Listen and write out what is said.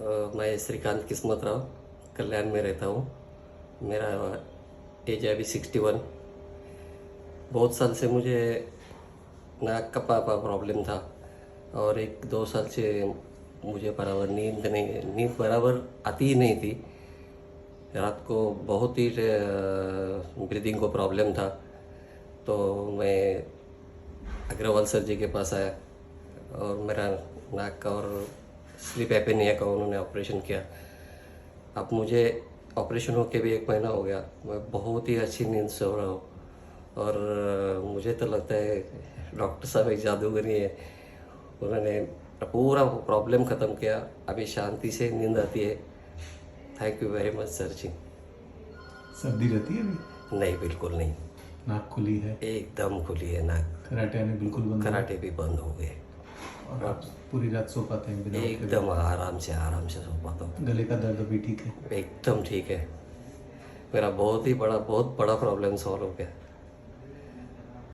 मैं श्रीकांत किस्मत राव कल्याण में रहता हूँ। मेरा एज है अभी 61। बहुत साल से मुझे नाक का प्रॉब्लम था और 1-2 साल से मुझे बराबर नींद बराबर आती ही नहीं थी। रात को बहुत ही ब्रीदिंग को प्रॉब्लम था, तो मैं अग्रवाल सर जी के पास आया और मेरा नाक का और स्लीप एपेनिया का उन्होंने ऑपरेशन किया। अब मुझे ऑपरेशन होके भी 1 महीना हो गया, मैं बहुत ही अच्छी नींद सो रहा हूँ और मुझे तो लगता है डॉक्टर साहब एक जादूगरी है। उन्होंने पूरा प्रॉब्लम ख़त्म किया, अभी शांति से नींद आती है। Thank you very much sir ji. सर्दी रहती है अभी? नहीं, बिल्कुल नहीं, नाक खुली है? एकदम खुली है नाक। कराटे आने बिल्कुल बंद हो गए? कराटे भी बंद हो गए और आप पूरी रात सो पाते हैं बिना उठे? एकदम आराम से सो पाता हूँ। गले का दर्द भी ठीक है? एकदम ठीक है। मेरा बहुत बड़ा प्रॉब्लम सॉल्व हो गया।